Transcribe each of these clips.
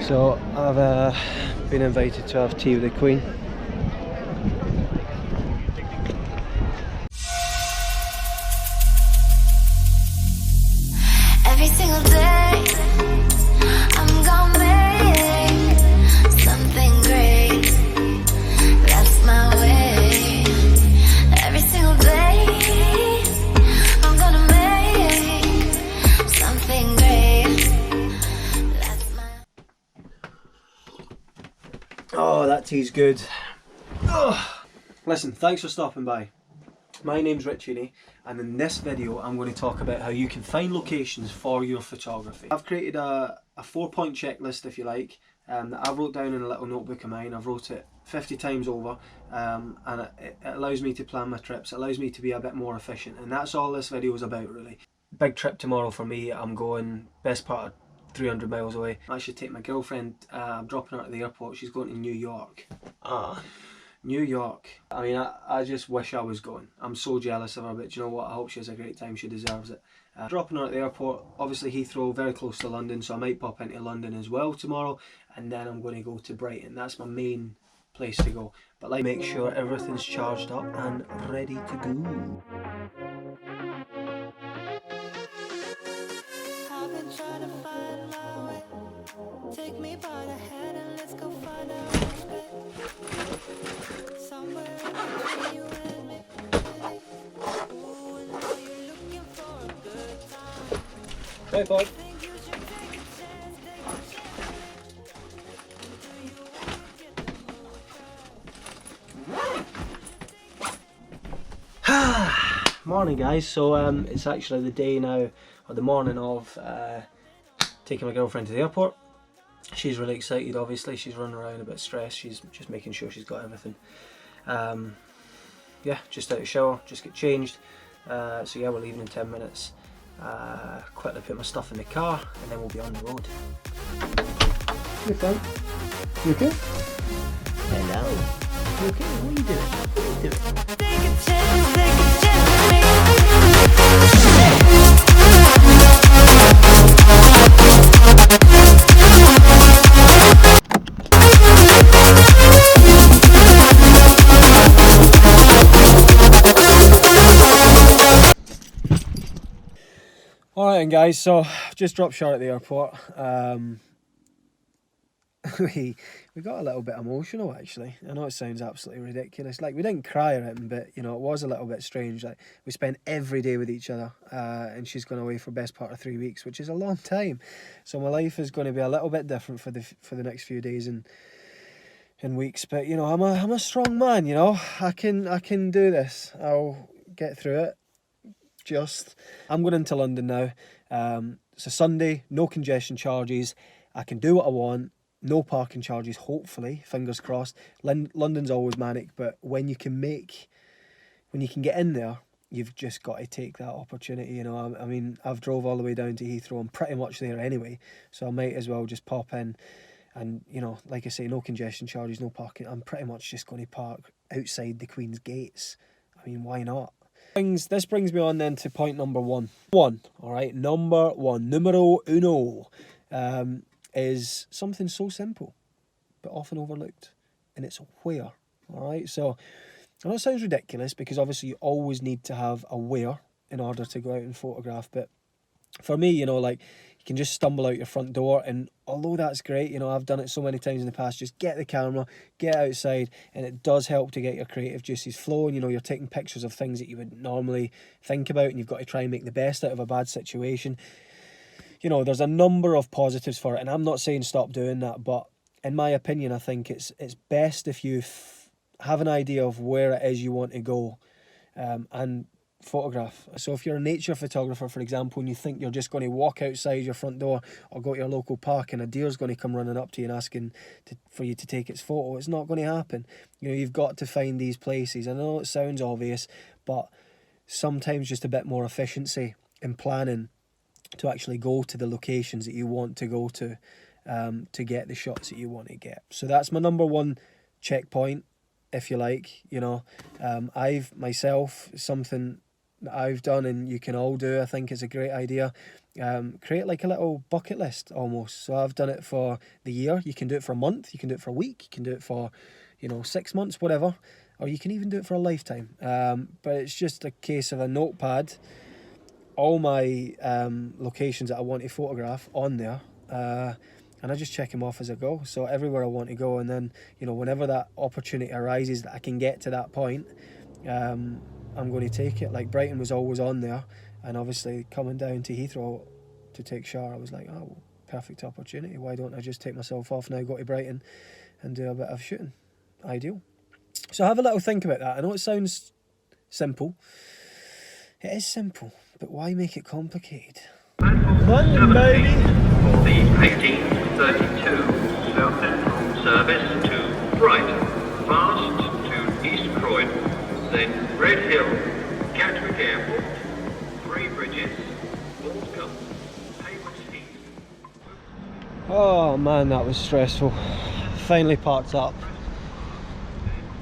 So I've been invited to have tea with the Queen. Every single day, I'm gonna make something great. That's my way. Every single day, I'm gonna make something great. That's my. Oh, that tea's good. Oh. Listen, thanks for stopping by. My name's Rich Cheney, and in this video I'm going to talk about how you can find locations for your photography. I've created a 4-point checklist, if you like, that I wrote down in a little notebook of mine. I've wrote it 50 times over, and it allows me to plan my trips, it allows me to be a bit more efficient, and that's all this video is about really. Big trip tomorrow for me. I'm going best part of 300 miles away. I should take my girlfriend, I'm dropping her at the airport. She's going to New York. New York. I mean, I just wish I was going. I'm so jealous of her, but you know what? I hope she has a great time. She deserves it. Dropping her at the airport, obviously Heathrow, very close to London, so I might pop into London as well tomorrow, and then I'm going to go to Brighton. That's my main place to go. But like, make sure everything's charged up and ready to go. I've been trying to find my way. Take me by the hand and let's go find out somewhere between you and me. Ooh, and now you're looking for a good time. Bye, bye. Think you should take a chance, take a chance. Do you wanna get the most? Morning guys, so it's actually the day now, or the morning of taking my girlfriend to the airport. She's really excited, obviously. She's running around a bit stressed. She's just making sure she's got everything. Yeah, just out of the shower, just get changed. So yeah, we're leaving in 10 minutes. Quickly put my stuff in the car and then we'll be on the road. You fine? You okay? Hello. You okay? What are you doing? What are you doing? Take a chance, take a chance with me. Alright guys, so just dropped Char at the airport. We got a little bit emotional actually. I know it sounds absolutely ridiculous. Like, we didn't cry or anything, but you know, it was a little bit strange. Like, we spent every day with each other, and she's gone away for the best part of 3 weeks, which is a long time. So my life is going to be a little bit different for the next few days and weeks. But you know, I'm a strong man. You know, I can do this. I'll get through it. I'm going into London now. It's a Sunday, no congestion charges. I can do what I want. No parking charges, hopefully, fingers crossed. London's always manic, but when you can get in there, you've just got to take that opportunity, you know. I mean, I've drove all the way down to Heathrow. I'm pretty much there anyway, so I might as well just pop in. And, you know, like I say, no congestion charges, no parking. I'm pretty much just going to park outside the Queen's gates. I mean, why not? This brings me on then to point number one. Alright, number one, numero uno, is something so simple, but often overlooked, and it's where. Alright, so I know it sounds ridiculous, because obviously you always need to have a where in order to go out and photograph, but for me, you know, like, you can just stumble out your front door, and although that's great, you know, I've done it so many times in the past, just get the camera, get outside, and it does help to get your creative juices flowing. You know, you're taking pictures of things that you would normally think about, and you've got to try and make the best out of a bad situation. You know, there's a number of positives for it, and I'm not saying stop doing that, but in my opinion, I think it's best if you have an idea of where it is you want to go, and photograph. So if you're a nature photographer, for example, and you think you're just going to walk outside your front door or go to your local park and a deer's going to come running up to you and asking for you to take its photo, it's not going to happen. You know, you've got to find these places. I know it sounds obvious, but sometimes just a bit more efficiency in planning to actually go to the locations that you want to go to get the shots that you want to get. So that's my number one checkpoint, if you like. You know, something that I've done and you can all do. I think it's a great idea. create like a little bucket list almost. So I've done it for the year. You can do it for a month, you can do it for a week, you can do it for, 6 months, whatever, or you can even do it for a lifetime. But it's just a case of a notepad, all my locations that I want to photograph on there, and I just check them off as I go. So everywhere I want to go, and then whenever that opportunity arises that I can get to that point, I'm going to take it. Like Brighton was always on there, and obviously coming down to Heathrow to take Shar, I was like, oh, well, perfect opportunity. Why don't I just take myself off now, go to Brighton and do a bit of shooting? Ideal. So have a little think about that. I know it sounds simple. It is simple, but why make it complicated? London, baby! For the 1832 South Central service to Brighton, fast to East Croydon, then Red Hill, Gatwick Airport, Three Bridges, Waltham, Haywards Heath. Oh man, that was stressful. Finally parked up.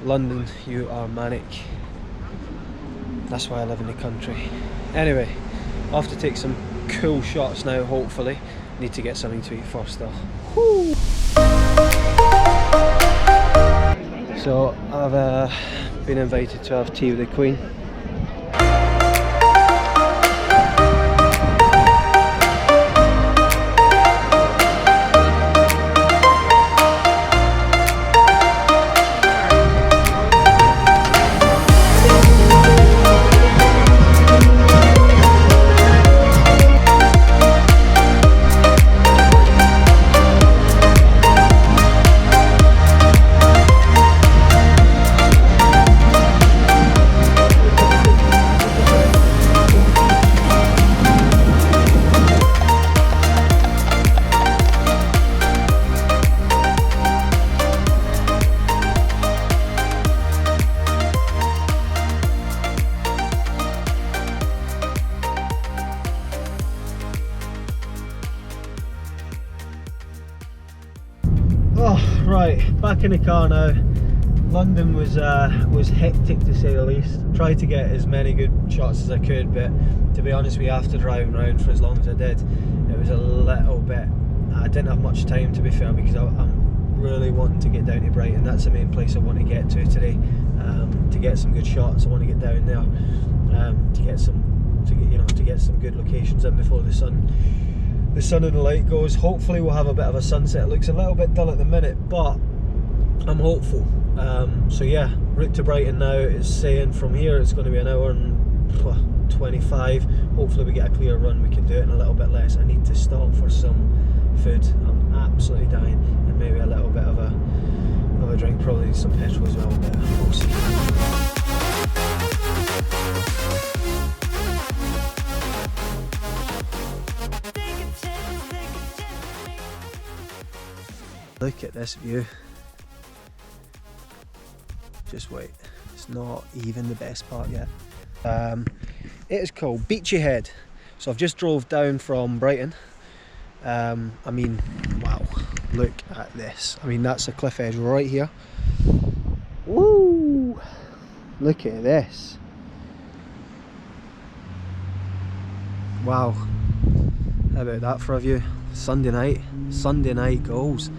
London, you are manic. That's why I live in the country. Anyway, I'll have to take some cool shots now, hopefully. Need to get something to eat first though. Woo! So I've been invited to have tea with the Queen. Oh, right, back in the car now. London was hectic to say the least. Tried to get as many good shots as I could, but to be honest with you, after driving around for as long as I did, it was a little bit, I didn't have much time, to be fair, because I'm really wanting to get down to Brighton. That's the main place I want to get to today, to get some good shots. I want to get down there, to get some good locations in before the sun and the light goes. Hopefully we'll have a bit of a sunset. It looks a little bit dull at the minute, but I'm hopeful. So yeah, route to Brighton now is saying from here it's going to be an hour and 25. Hopefully we get a clear run, we can do it in a little bit less. I need to stop for some food. I'm absolutely dying, and maybe a little bit of a drink, probably some petrol as well, but we'll see. Look at this view. Just wait, it's not even the best part yet. It is called Beachy Head. So I've just drove down from Brighton. I mean, wow, look at this. I mean, that's a cliff edge right here. Woo! Look at this. Wow. How about that for a view? Sunday night goals.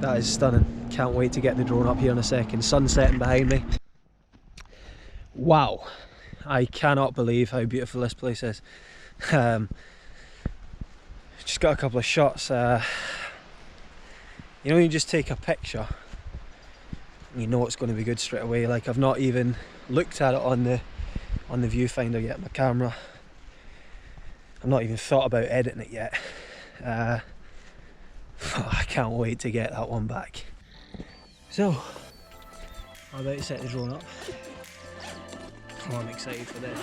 That is stunning. Can't wait to get the drone up here in a second. Sun setting behind me. Wow. I cannot believe how beautiful this place is. Just got a couple of shots. You just take a picture and you know it's going to be good straight away. Like, I've not even looked at it on the viewfinder yet, my camera. I've not even thought about editing it yet. I can't wait to get that one back. So, I'm about to set the drone up. Oh, I'm excited for this.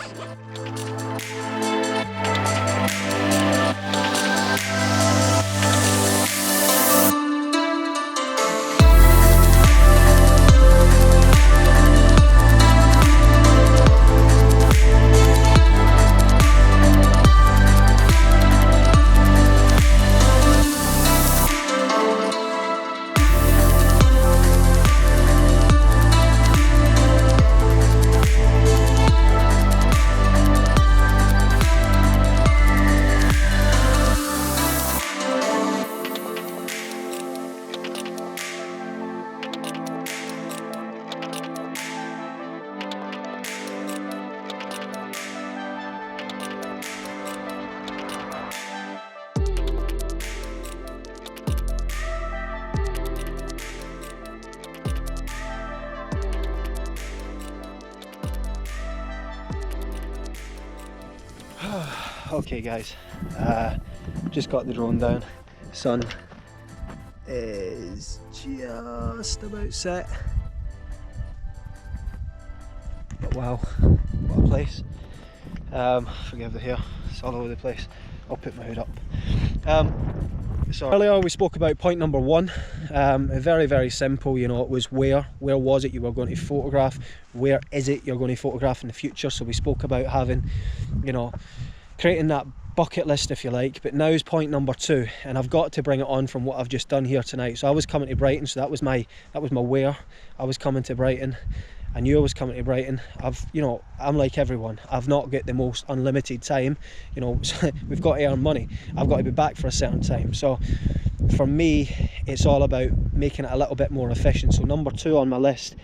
Okay guys, just got the drone down. Sun is just about set. But wow, what a place. Forgive the hair, it's all over the place. I'll put my hood up. So earlier we spoke about point number 1. Very, very simple, you know, it was where was it you were going to photograph, where is it you're going to photograph in the future. So we spoke about having, you know, creating that bucket list if you like. But now is point number 2, and I've got to bring it on from what I've just done here tonight. So I was coming to Brighton, so that was my where. I was coming to Brighton. I knew I was coming to Brighton. You know, I'm like everyone. I've not got the most unlimited time. You know, we've got to earn money. I've got to be back for a certain time. So for me, it's all about making it a little bit more efficient. So number 2 on my list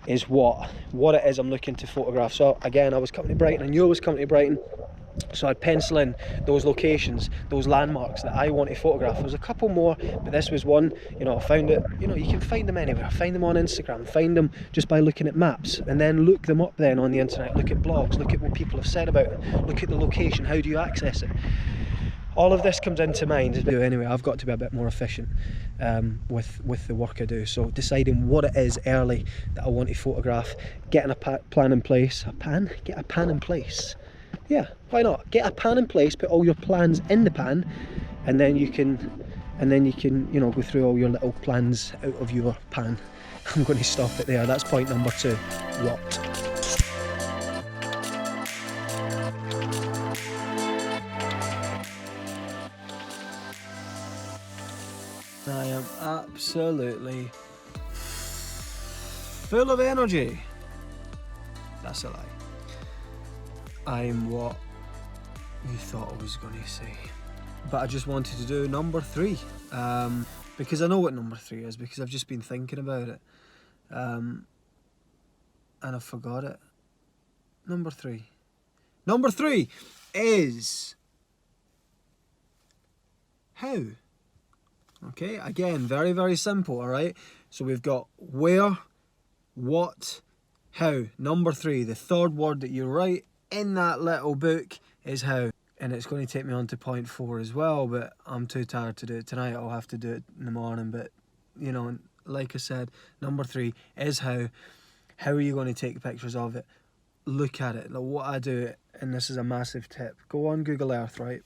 is what it is I'm looking to photograph. So again, I was coming to Brighton. I knew I was coming to Brighton. So I'd pencil in those locations, those landmarks that I want to photograph. There was a couple more, but this was one. You know, I found it, you know, you can find them anywhere. Find them on Instagram, find them just by looking at maps, and then look them up then on the internet. Look at blogs, look at what people have said about it, look at the location, how do you access it. All of this comes into mind. Anyway, I've got to be a bit more efficient with the work I do. So deciding what it is early that I want to photograph, getting a plan in place. Get a pan in place. Yeah, why not? Get a pan in place, put all your plans in the pan, and then you can, you know, go through all your little plans out of your pan. I'm going to stop it there. That's point number 2. What? I am absolutely full of energy. That's a lie. I'm what you thought I was going to say. But I just wanted to do number 3. Because I know what number 3 is, because I've just been thinking about it. And I forgot it. Number 3. Number 3 is how. Okay, again, very, very simple, alright? So we've got where, what, how. Number 3, the third word that you write in that little book is how. And it's going to take me on to point 4 as well, but I'm too tired to do it tonight. I'll have to do it in the morning. But, you know, like I said, number 3 is how. How are you going to take pictures of it? Look at it. Like what I do, and this is a massive tip, go on Google Earth, right?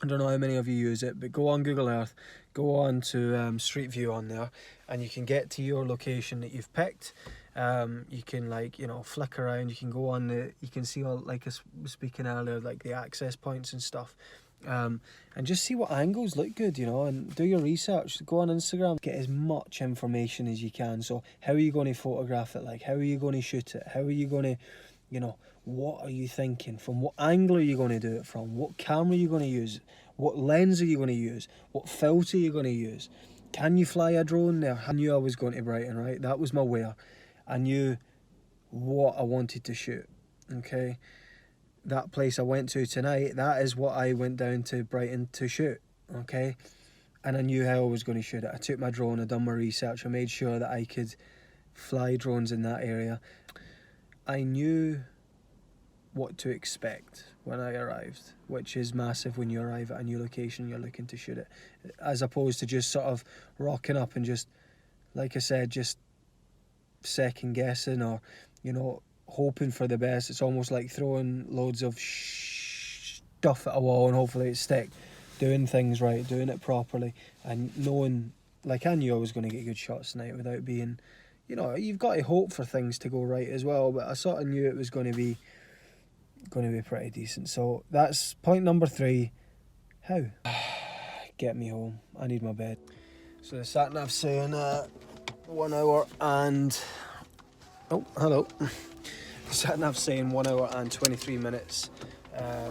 I don't know how many of you use it, but go on Google Earth, go on to Street View on there, and you can get to your location that you've picked. You can, like, you know, flick around, you can go on you can see all, like I was speaking earlier, like the access points and stuff, and just see what angles look good, you know, and do your research. Go on Instagram, get as much information as you can. So how are you going to photograph it? Like, how are you going to shoot it? How are you going to, you know, what are you thinking? From what angle are you going to do it from? What camera are you going to use? What lens are you going to use? What filter are you going to use? Can you fly a drone there? I knew I was going to Brighton, right? That was my where. I knew what I wanted to shoot, okay? That place I went to tonight, that is what I went down to Brighton to shoot, okay? And I knew how I was going to shoot it. I took my drone, I done my research, I made sure that I could fly drones in that area. I knew what to expect when I arrived, which is massive when you arrive at a new location, you're looking to shoot it, as opposed to just sort of rocking up and just, like I said, just second guessing or, you know, hoping for the best. It's almost like throwing loads of stuff at a wall and hopefully it stick. Doing things right, doing it properly, and knowing, like I knew I was going to get good shots tonight without being, you know, you've got to hope for things to go right as well, but I sort of knew it was going to be pretty decent. So that's point number 3. How? Get me home. I need my bed. So the sat nav saying 1 hour and, oh, hello. The sat nav saying 1 hour and 23 minutes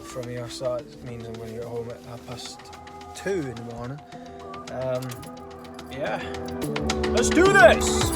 from here, so it means I'm going to get home at 2:30 in the morning. Yeah, let's do this.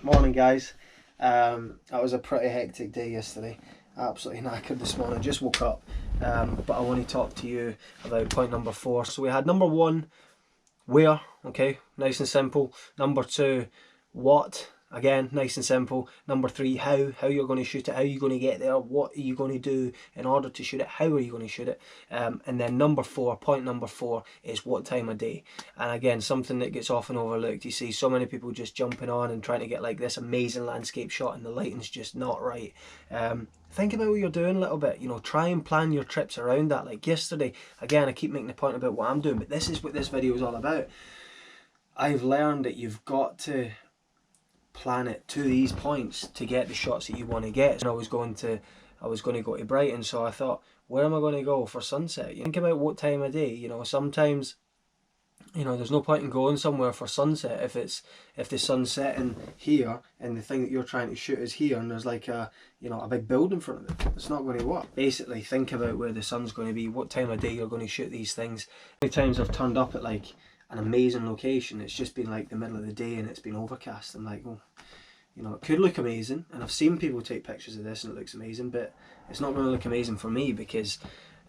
Morning guys, That was a pretty hectic day yesterday. Absolutely knackered this morning. Just woke up, but I want to talk to you about point number 4. So we had number 1, where, okay, nice and simple. Number 2, what, again, nice and simple. Number 3, how you're going to shoot it, how you're going to get there, what are you going to do in order to shoot it, how are you going to shoot it. And then number 4, point number 4 is what time of day. And again, something that gets often overlooked. You see so many people just jumping on and trying to get like this amazing landscape shot and the lighting's just not right. Think about what you're doing a little bit, you know, try and plan your trips around that. Like yesterday, again, I keep making the point about what I'm doing, but this is what this video is all about. I've learned that you've got to plan it to these points to get the shots that you want to get. And I was going to go to Brighton, so I thought, where am I going to go for sunset? You think about what time of day, you know, sometimes, you know, there's no point in going somewhere for sunset if the sun's setting here and the thing that you're trying to shoot is here and there's like a, you know, a big building in front of it. It's not going to work. Basically, think about where the sun's going to be, what time of day you're going to shoot these things. How many times I've turned up at like an amazing location, it's just been like the middle of the day and it's been overcast. I'm like, well, you know, it could look amazing, and I've seen people take pictures of this and it looks amazing, but it's not going to look amazing for me because,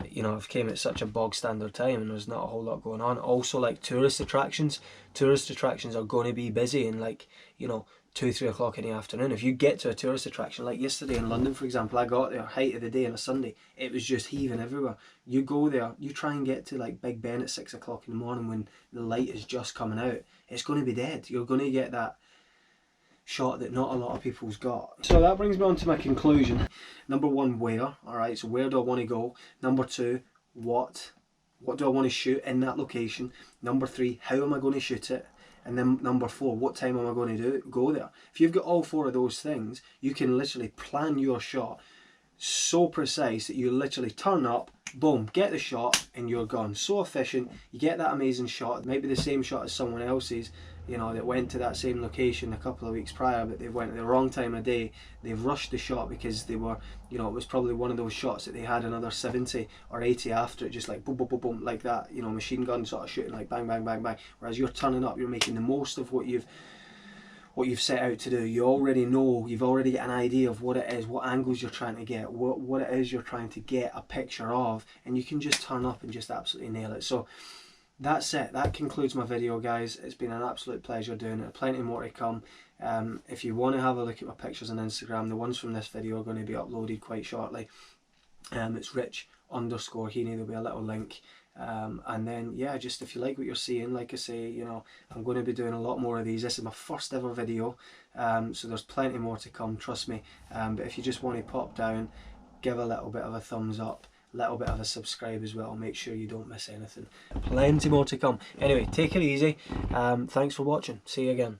you know, I've came at such a bog standard time and there's not a whole lot going on. Also, like tourist attractions are going to be busy and like, you know, 2-3 o'clock in the afternoon. If you get to a tourist attraction like yesterday in London, for example, I got there height of the day on a Sunday, it was just heaving everywhere. You go there, you try and get to like Big Ben at 6 o'clock in the morning when the light is just coming out, it's going to be dead. You're going to get that shot that not a lot of people's got. So that brings me on to my conclusion. Number 1, where. Alright, so where do I want to go? Number 2, what do I want to shoot in that location? Number 3, how am I going to shoot it? And then number 4, what time am I going to go there? If you've got all 4 of those things, you can literally plan your shot so precise that you literally turn up, boom, get the shot and you're gone. So efficient, you get that amazing shot. It might be the same shot as someone else's, you know, that went to that same location a couple of weeks prior, but they went at the wrong time of day. They've rushed the shot because they were, you know, it was probably one of those shots that they had another 70 or 80 after it, just like boom, boom, boom, boom, like that, you know, machine gun sort of shooting, like bang, bang, bang, bang. Whereas you're turning up, you're making the most of what you've set out to do. You already know, you've already got an idea of what it is, what angles you're trying to get, what it is you're trying to get a picture of, and you can just turn up and just absolutely nail it. So that's it. That concludes my video, guys. It's been an absolute pleasure doing it. Plenty more to come. If you want to have a look at my pictures on Instagram, the ones from this video are going to be uploaded quite shortly. It's Rich_Heaney. There'll be a little link. And then yeah, just if you like what you're seeing, like I say, you know, I'm going to be doing a lot more of these. This is my first ever video, so there's plenty more to come, trust me. But if you just want to pop down, give a little bit of a thumbs up, a little bit of a subscribe as well, make sure you don't miss anything. Plenty more to come. Anyway, take it easy. Thanks for watching. See you again.